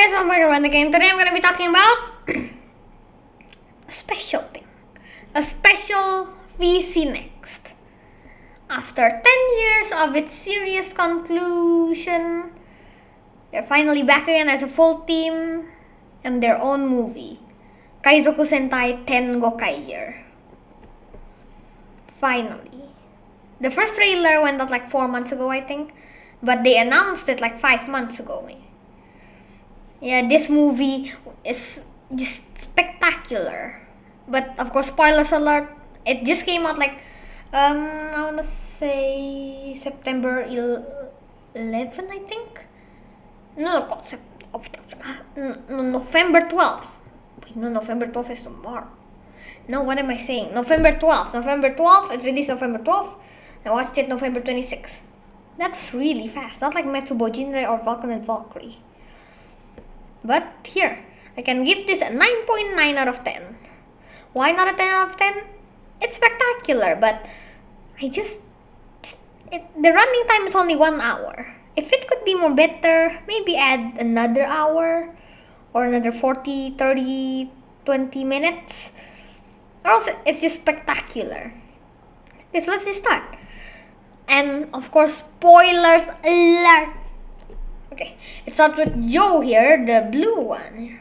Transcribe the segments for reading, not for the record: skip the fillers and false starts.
guys, welcome back to BranTheKing. Today I'm going to be talking about a special thing. A special VC Next. After 10 years of its series conclusion, they're finally back again as a full team in their own movie. Kaizoku Sentai 10 Gokaiger. Finally. The first trailer went out like 4 months ago, I think. But they announced it like 5 months ago. Yeah, this movie is just spectacular. But of course, spoilers alert. It just came out like, I want to say September 11, I think. No, November 12th. Wait, no, November 12th is tomorrow. No, what am I saying? November 12th. November 12th. It released November 12th. I watched it November 26th. That's really fast. Not like Metsubo Jinrei or Vulcan and Valkyrie. But here, I can give this a 9.9 out of 10. Why not a 10 out of 10? It's spectacular, but the running time is only 1 hour. If it could be more better, maybe add another hour or another 40, 30, 20 minutes. Or else it's just spectacular. Okay, so let's just start. And of course, spoilers alert. Okay, it starts with Joe here, the blue one.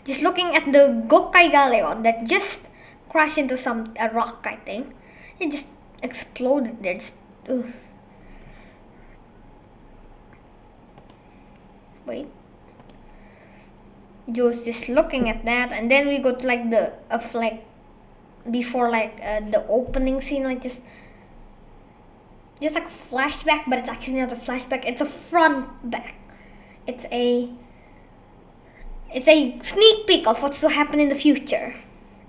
Just looking at the Gokaiger that just crashed into a rock, I think. It just exploded there. Wait. Joe's just looking at that, and then we go to like the opening scene, like just like a flashback, but it's actually not a flashback. It's a front back. It's a sneak peek of what's to happen in the future.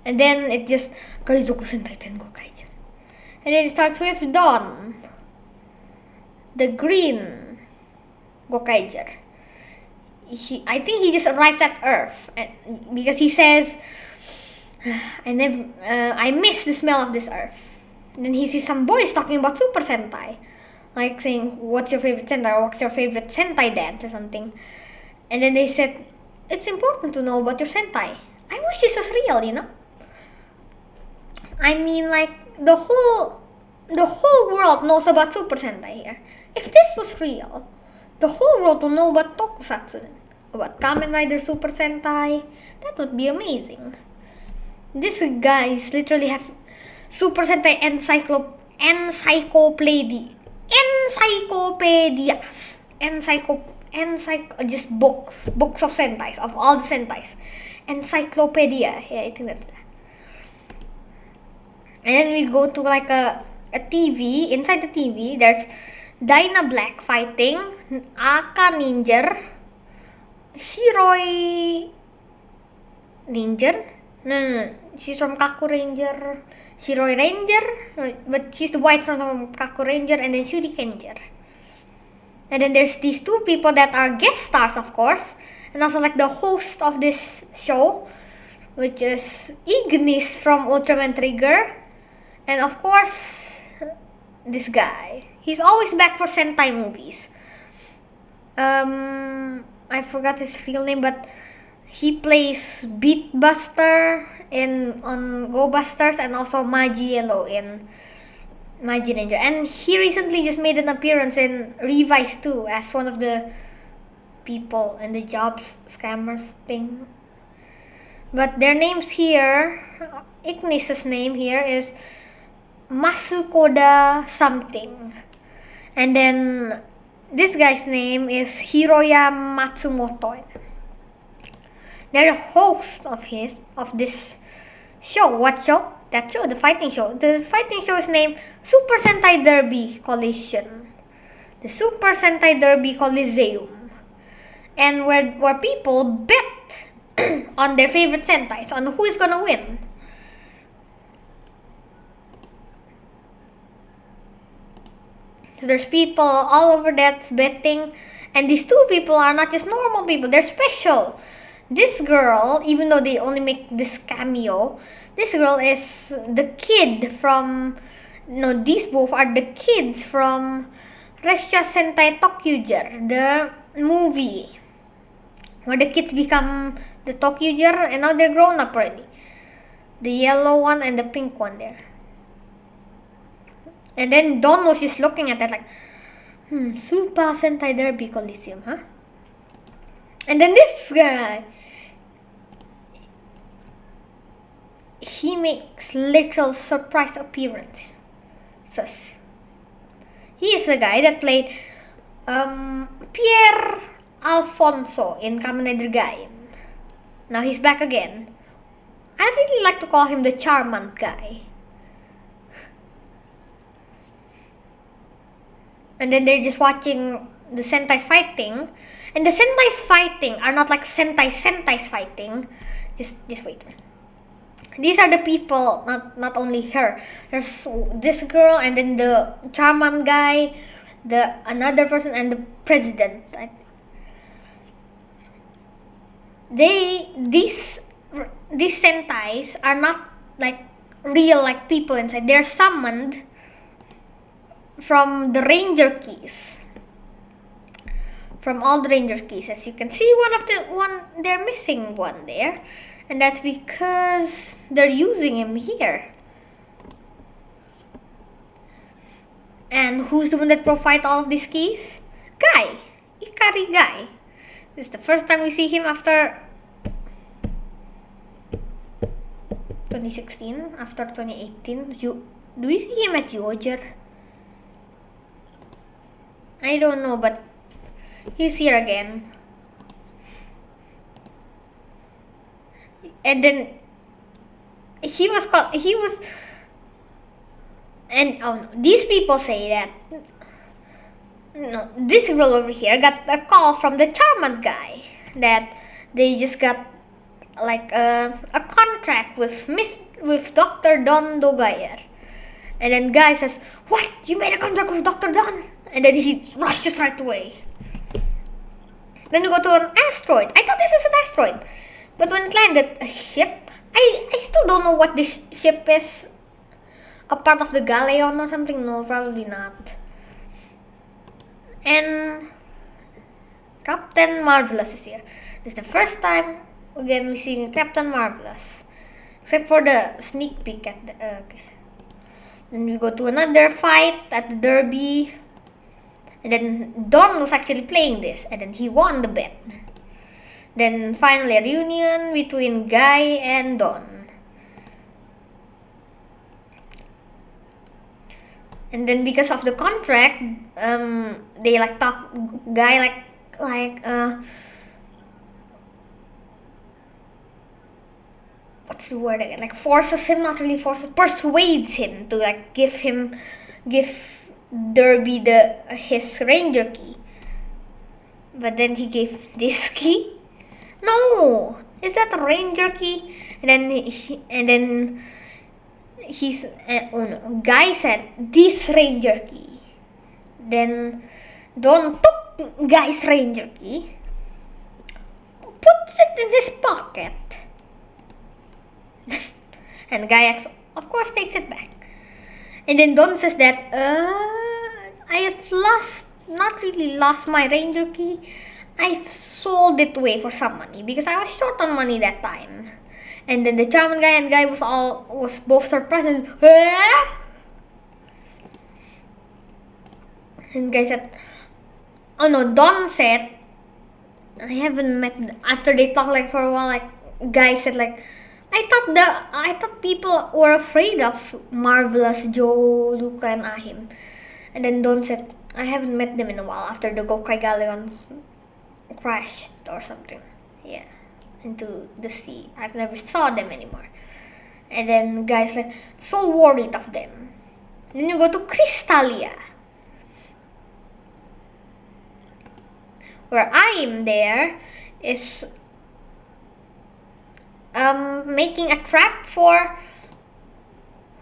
And then it just Kaizoku Sentai 10 Gokaiger. And then it starts with Dawn, the green Gokaiger. I think he just arrived at Earth, because he says, I miss the smell of this Earth. And then he sees some boys talking about Super Sentai, like saying, "What's your favorite Sentai?" or "What's your favorite Sentai dance?" or something. And then they said, "It's important to know about your Sentai." I wish this was real, you know. I mean, like the whole world knows about Super Sentai here. If this was real, the whole world will know about Tokusatsu, about Kamen Rider Super Sentai. That would be amazing. These guys literally have Super Sentai just books of Sentais, of all the Sentais. Encyclopedia, yeah, I think that's that. And then we go to like a TV. Inside the TV, there's Dinah Black fighting Aka Ninja, Shiroi Ninja. No, she's from Kaku Ranger. Shiroi Ranger, but she's the white from Kaku Ranger, and then Shuri Ranger. And then there's these two people that are guest stars, of course, and also like the host of this show, which is Ignis from Ultraman Trigger, and of course, this guy. He's always back for Sentai movies. I forgot his real name, but he plays Beatbuster on Go Busters, and also Magi Yellow in Magi Ranger. And he recently just made an appearance in Revise 2 as one of the people in the jobs scammers thing. But their names here, Ignis's name here is Masukoda something. And then this guy's name is Hiroya Matsumoto. They're the host of this show. What show? That show, the fighting show. The fighting show is named Super Sentai Derby Collision. The Super Sentai Derby Coliseum. And where people bet on their favorite Sentais, on who is gonna win. So there's people all over that's betting, and these two people are not just normal people, they're special. This girl, even though they only make this cameo, this girl is the kid from... No, these both are the kids from Resha Sentai Tokuger, the movie. where the kids become the Tokuger and now they're grown up already. The yellow one and the pink one there. And then Don was just looking at that like, Super Sentai Derby Coliseum, huh? And then this guy, he makes literal surprise appearances. He is the guy that played Pierre Alfonso in Kamen Rider Gaim. Now he's back again. I really like to call him the charmant guy. And then they're just watching the Sentai's fighting. And the Sentai's fighting are not like Sentai's fighting. Just wait. These are the people, not only her. There's this girl and then the charmant guy, the another person and the president. These Sentais are not like real like people inside. They're summoned from the Ranger keys. From all the Ranger keys. As you can see, they're missing one there. And that's because they're using him here. And who's the one that provides all of these keys? Guy. Ikari Guy. This is the first time we see him after 2016, after 2018. Do we see him at Yoger? I don't know, but he's here again. And then these people say that this girl over here got a call from the charmant guy that they just got like a contract with Dr. Don Gokaiger. And then guy says, "What? You made a contract with Dr. Don?" And then he rushes right away. Then we go to an asteroid. I thought this was an asteroid. But when it landed, a ship, I still don't know what this ship is. A part of the Galleon or something? No, probably not. And Captain Marvelous is here. This is the first time, again, we're seeing Captain Marvelous. Except for the sneak peek at the... okay. Then we go to another fight at the Derby. And then Don was actually playing this. And then he won the bet. Then finally a reunion between Guy and Don. And then because of the contract, they like talk Guy what's the word again? Like forces him, not really forces, persuades him to like give Derby his Ranger key. But then he gave this key. No, is that a Ranger key? And then Guy said this Ranger key. Then Don took Guy's Ranger key, puts it in his pocket, and Guy of course takes it back. And then Don says that I have not really lost my Ranger key. I sold it away for some money because I was short on money that time. And then the charming guy and Guy was both surprised and And Guy said, oh no, Don said, I haven't met, after they talked like for a while, like Guy said like, I thought people were afraid of Marvelous, Joe, Luca, and Ahim. And then Don said, I haven't met them in a while after the Gokaiger crashed or something. Yeah, into the sea. I've never saw them anymore. And then Guy's like, so worried of them. Then you go to Crystalia, where I'm there is making a trap for,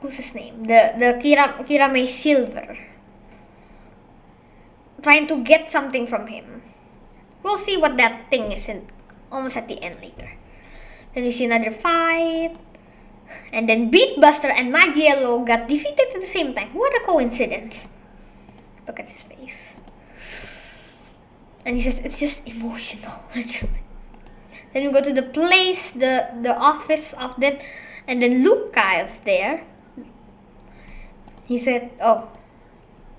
who's his name? The Kirame Silver. Trying to get something from him. We'll see what that thing is almost at the end later. Then we see another fight. And then Beatbuster and Maggiello got defeated at the same time. What a coincidence. Look at his face. And he says, it's just emotional. Then we go to the place, the office of them, and then Luca is there. He said, "Oh,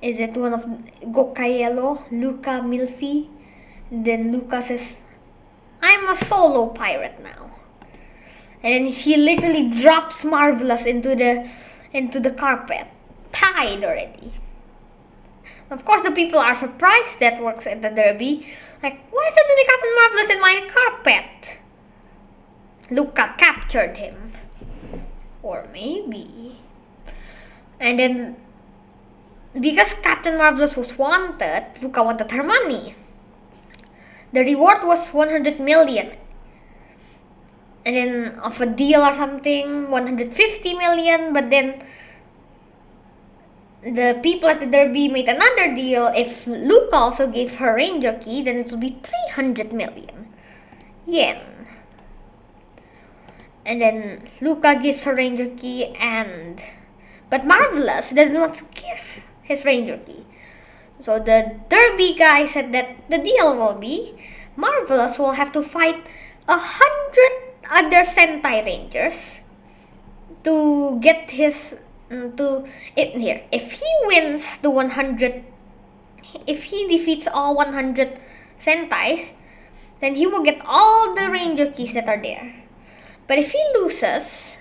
is it one of Gokaiger, Luca Milfi?" Then Luca says, "I'm a solo pirate now." And then he literally drops Marvelous into the carpet, tied already. Of course, the people are surprised that works at the derby. Like, why suddenly Captain Marvelous in my carpet? Luca captured him. Or maybe. And then, because Captain Marvelous was wanted, Luca wanted her money. The reward was 100 million. And then, of a deal or something, 150 million. But then, the people at the derby made another deal. If Luca also gave her Ranger Key, then it would be 300 million yen. And then Luca gives her Ranger Key, but Marvelous doesn't want to give his Ranger Key. So the derby guy said that the deal will be Marvelous will have to fight 100 other Sentai Rangers to get his if he wins the 100, if he defeats all 100 Sentais, then he will get all the Ranger Keys that are there. But if he loses,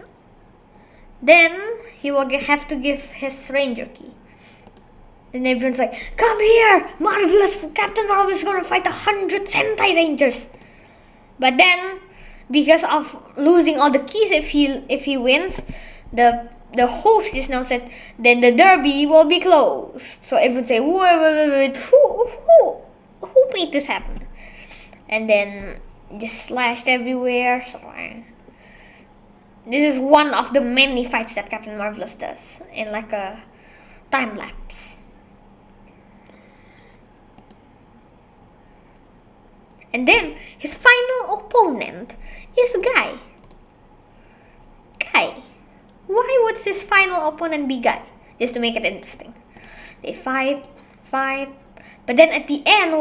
then he will have to give his Ranger Key. And everyone's like, "Come here, Marvelous! Captain Marvelous is gonna fight 100 Sentai Rangers." But then, because of losing all the keys, if he wins, the host just now said, then the derby will be closed. So everyone say, wait, who made this happen? And then just slashed everywhere. So this is one of the many fights that Captain Marvelous does in like a time lapse. And then his final opponent is Guy. Why would his final opponent be Guy? Just to make it interesting. They fight. But then at the end,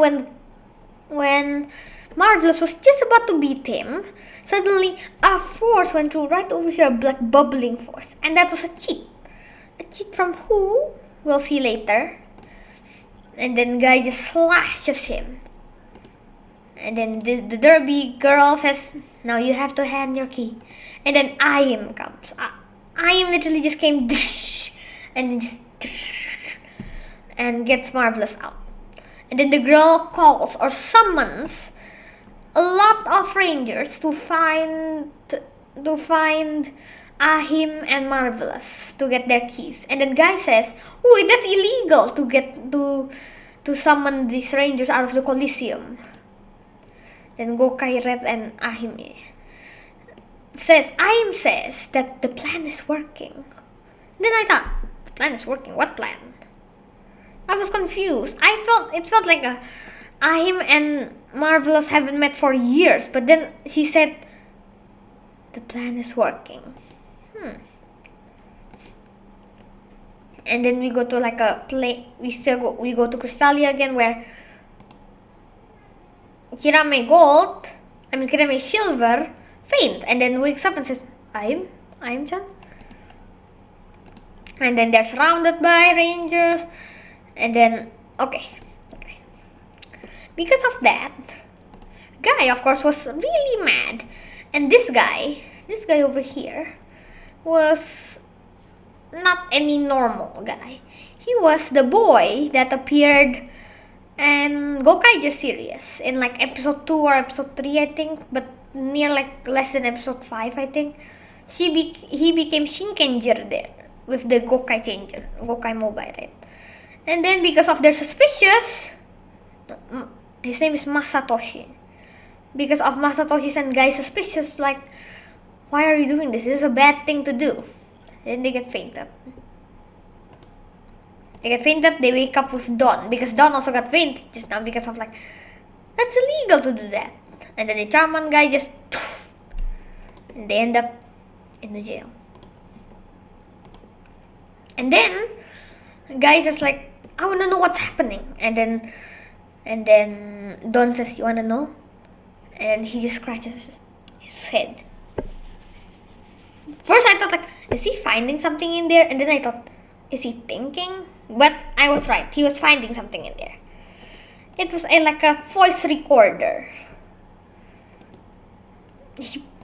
when Marvelous was just about to beat him, suddenly a force went through right over here, a black bubbling force. And that was a cheat. A cheat from who? We'll see later. And then Guy just slashes him. And then the derby girl says, "Now you have to hand your key." And then Im comes. Im literally just came and just and gets Marvelous out. And then the girl calls or summons a lot of rangers to find Ahim and Marvelous to get their keys. And then Guy says, "Oh, that's illegal to get to summon these rangers out of the Coliseum." Then Gokaiger and Ahim says that the plan is working. Then I thought, the plan is working? What plan? I was confused. It felt like Ahim and Marvelous haven't met for years. But then she said, the plan is working. And then we go to like a play. We go to Crystalia again, where Kirame Silver faint and then wakes up and says, I'm Chan. And then they're surrounded by rangers. And then, okay. Because of that, Guy, of course, was really mad. And this guy over here, was not any normal guy. He was the boy that appeared in Gokaiger series in like episode 2 or episode 3, I think, but near like less than episode 5, I think. He became Shinkenger there with the Gokai changer, Gokai mobile, right? And then because of their suspicious, his name is Masatoshi. Because of Masatoshi's and Guy's suspicious, like, why are you doing this? This is a bad thing to do. Then they get fainted. They wake up with Dawn, because Dawn also got fainted just now because of like, that's illegal to do that. And then the Charman guy just, and they end up in the jail. And then, Guy says like, I wanna know what's happening. And then Dawn says, you wanna know? And he just scratches his head. First I thought, like, is he finding something in there? And then I thought, is he thinking? But I was right. He was finding something in there. It was like a voice recorder.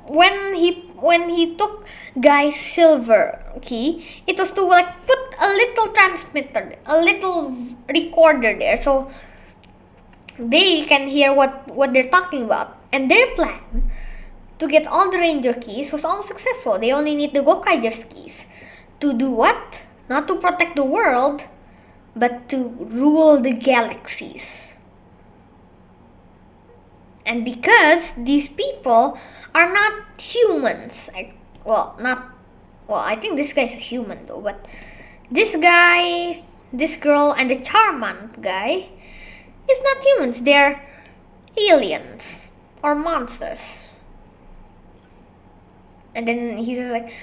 When he took Guy's silver key, it was to like put a little transmitter, a little recorder there, so they can hear what they're talking about. And their plan to get all the Ranger keys was all successful. They only need the Gokaiger's keys. To do what? Not to protect the world, but to rule the galaxies. And because these people are not humans, I think this guy's a human though, but this guy, this girl, and the Charmant guy is not humans. They're aliens or monsters. And then he says, like,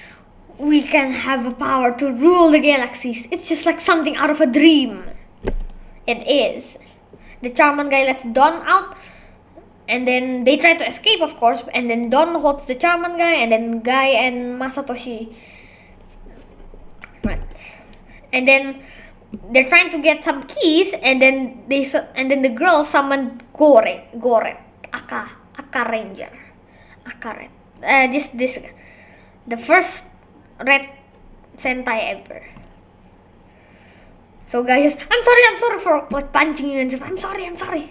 we can have a power to rule the galaxies. It's just like something out of a dream. It is. The Charmant guy lets Don out, and then they try to escape, of course, and then Don holds the Charmant guy, and then Guy and Masatoshi runs. And then they're trying to get some keys, and then the girl summoned Goret, Aka Ranger, Akaret. This the first red Sentai ever. So Guy says, I'm sorry for like punching you and stuff. I'm sorry.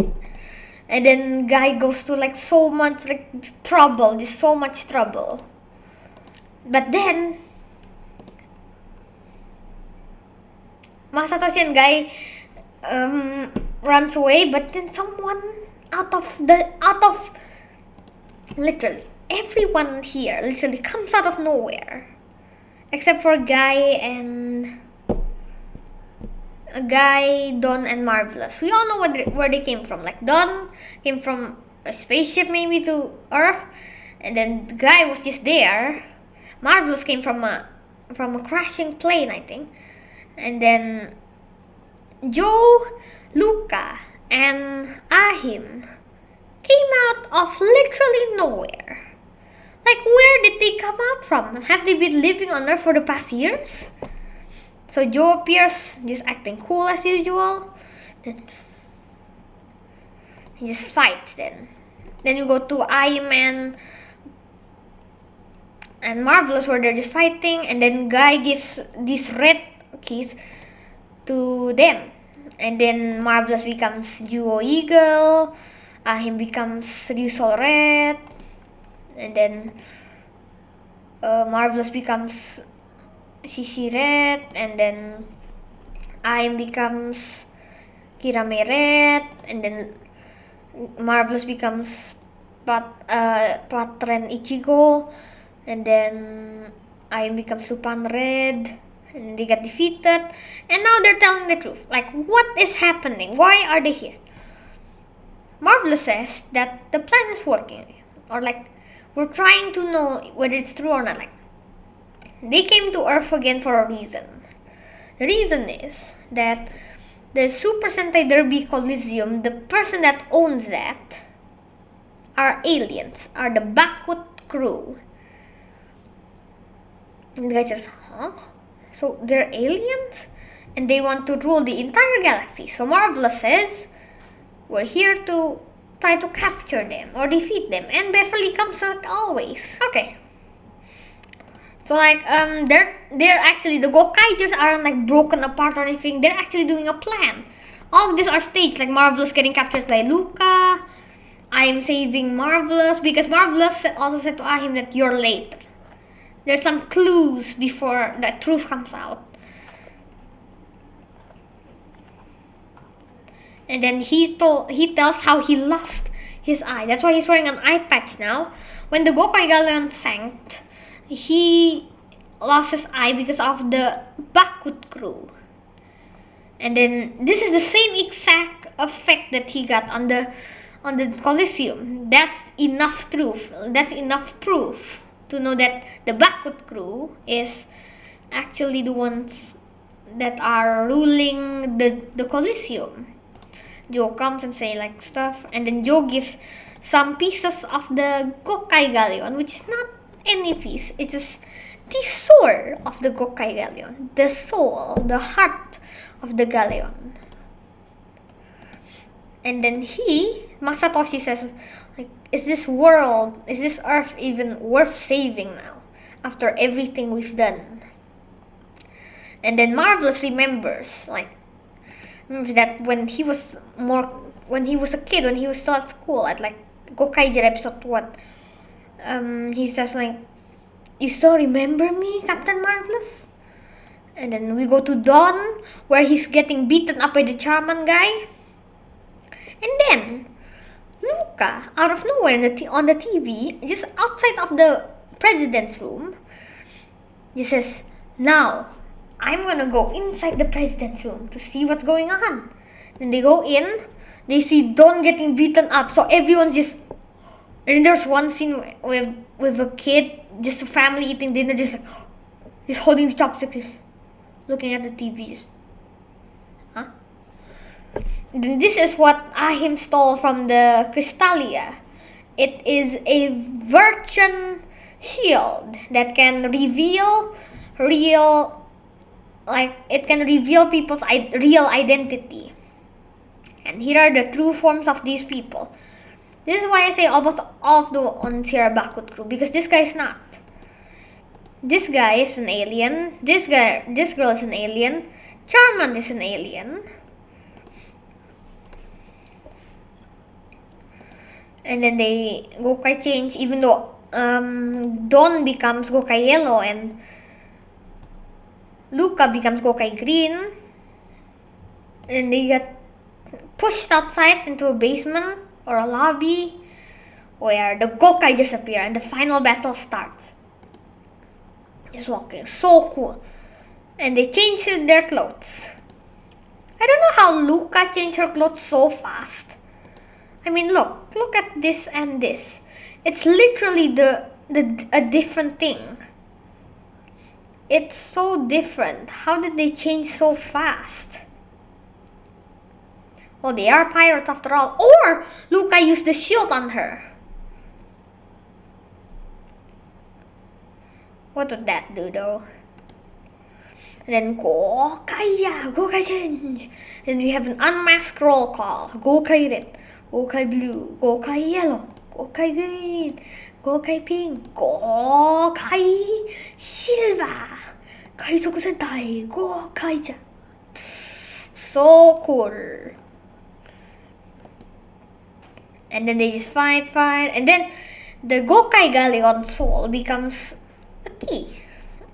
And then Guy goes to like so much like trouble, just so much trouble. But then Masatoshi and Guy runs away, but then someone out of literally everyone here literally comes out of nowhere, except for Guy, Don, and Marvelous. We all know where they came from. Like Don came from a spaceship maybe to Earth, and then the Guy was just there. Marvelous came from a crashing plane, I think. And then Joe, Luca, and Ahim came out of literally nowhere. Like, where did they come out from? Have they been living on Earth for the past years? So Joe appears, just acting cool as usual. Then he just fights then. Then you go to Ahim and Marvelous, where they're just fighting, and then Guy gives these red keys to them. And then Marvelous becomes Duo Eagle, Ahim becomes Ryusol Red, and then Marvelous becomes Shishi Red, and then Ahim becomes Kirame Red, and then Marvelous becomes Patren Ichigo, and then Ahim becomes Supan Red, and they get defeated, and now they're telling the truth. Like, what is happening? Why are they here? Marvelous says that the plan is working, or like, we're trying to know whether it's true or not. Like, they came to Earth again for a reason. The reason is that the Super Sentai Derby Coliseum, the person that owns that, are aliens, are the Bakut crew. And the guy says, huh? So they're aliens? And they want to rule the entire galaxy. So Marvelous says, we're here to try to capture them or defeat them. And Beverly comes like always. Okay. So like they're actually, the Gokaigers aren't like broken apart or anything. They're actually doing a plan. All of these are staged, like Marvelous getting captured by Luca. I'm saving Marvelous because Marvelous also said to Ahim that you're late. There's some clues before the truth comes out. And then he tells how he lost his eye. That's why he's wearing an eye patch now. When the Gokaiger sank, he lost his eye because of the Bakut crew. And then this is the same exact effect that he got on the Coliseum. That's enough proof. That's enough proof to know that the Bakut crew is actually the ones that are ruling the Coliseum. Joe comes and say like stuff, and then Joe gives some pieces of the Gokai Galleon, which is not any piece. It is the soul of the Gokai Galleon, the soul, the heart of the Galleon. And then Masatoshi says, like, is this world, is this Earth even worth saving now, after everything we've done? And then Marvelous remembers that when he was a kid, when he was still at school, at like Gokaiger episode what, he says like, you still remember me, Captain Marvelous? And then we go to Dawn, where he's getting beaten up by the Charman guy. And then Luca, out of nowhere on the TV, just outside of the president's room, he says, now I'm gonna go inside the president's room to see what's going on. Then they go in, they see Dawn getting beaten up, so everyone's just... And there's one scene with a kid, just a family eating dinner, just like, he's holding the chopsticks, he's looking at the TV, just, huh? Then this is what Ahim stole from the Crystallia. It is a Virgin shield that can reveal it can reveal people's real identity. And here are the true forms of these people. This is why I say almost all of the Onsira Bakut crew, because this guy is not. This guy is an alien. This girl is an alien. Charman is an alien. And then they Gokai change, even though Dawn becomes Gokai Yellow and Luca becomes Gokai Green. And they get pushed outside into a basement or a lobby where the Gokaigers appear and the final battle starts. Just walking, so cool. And they change their clothes. I don't know how Luca changed her clothes so fast. I mean, look at this and this. It's literally a different thing. It's so different. How did they change so fast? Well, they are pirates after all. Or Luca used the shield on her. What would that do though? And then Gokai change. Then we have an unmasked roll call. Gokai red, Gokai blue, Gokai yellow, Gokai green, Gokai pink, Gokai silver, Kaizoku Sentai, Gokaiger. So cool. And then they just fight, and then the Gokai Galleon soul becomes a key.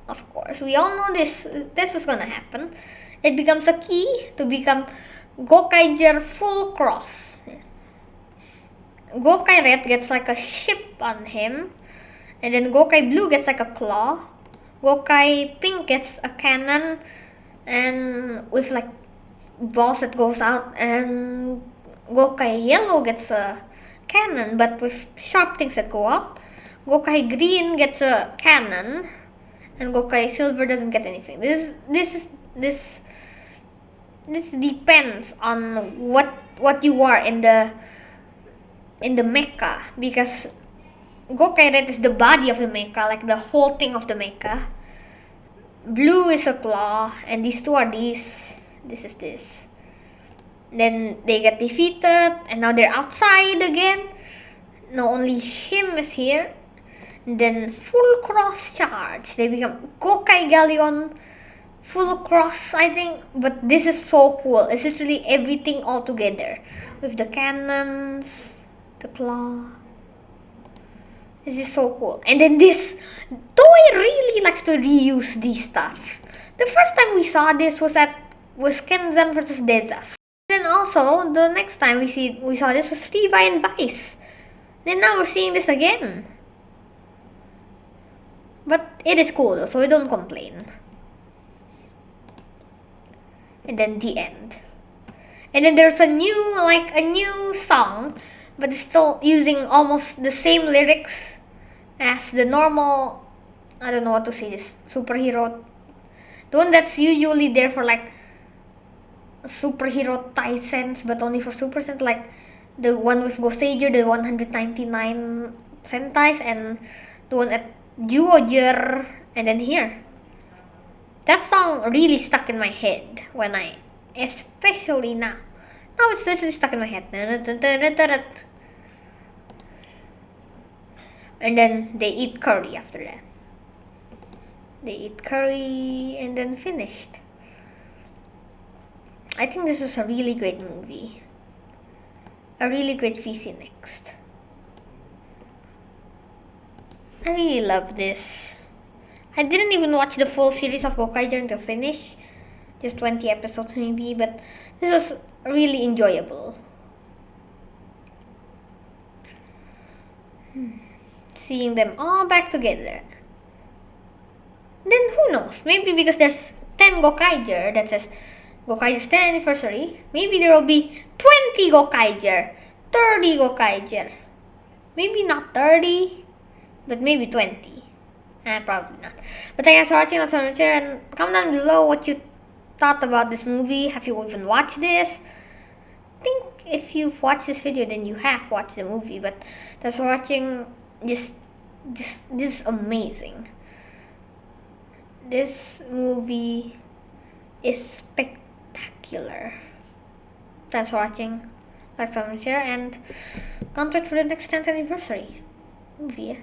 Of course, we all know this was gonna happen. It becomes a key to become Gokaiger full cross. Gokai Red gets like a ship on him, and then Gokai Blue gets like a claw. Gokai Pink gets a cannon, and with like balls that goes out, and Gokai Yellow gets a cannon, but with sharp things that go out. Gokai Green gets a cannon, and Gokai Silver doesn't get anything. This depends on what you are in the mecha, because Gokai Red is the body of the mecha, like the whole thing of the mecha. Blue is a claw, and these two are these. This is this. Then they get defeated, and now they're outside again. Now only him is here. And then full cross charge. They become Gokai Galleon full cross, I think. But this is so cool. It's literally everything all together. With the cannons, the claw. This is so cool. And then this, Toei really likes to reuse these stuff. The first time we saw this was Kenzan versus Dezas. Then also, the next time we saw this was Levi and Vice. Then now we're seeing this again. But it is cool though, so we don't complain. And then the end. And then there's a new song, but it's still using almost the same lyrics as the normal, I don't know what to say, this superhero. The one that's usually there for like superhero Taisens, but only for Super Sentai, like the one with Gokaiger, the 199 Sentais, and the one at Duoger, and then here. That song really stuck in my head especially now. Now it's literally stuck in my head. And then they eat curry after that. They eat curry and then finished. I think this was a really great movie. A really great VC next. I really love this. I didn't even watch the full series of Gokaiger until finish. Just 20 episodes maybe, but this was really enjoyable. Seeing them all back together. Then who knows? Maybe because there's 10 Gokaiger that says Gokaiger's 10th anniversary, maybe there will be 20 Gokaiger, 30 Gokaiger. Maybe not 30, but maybe 20. Probably not. But thanks for watching, and comment down below what you thought about this movie. Have you even watched this? I think if you've watched this video, then you have watched the movie. But thanks for watching. This is amazing. This movie is spectacular. Thanks for watching. Like, comment, share, and can't wait for the next 10th anniversary movie.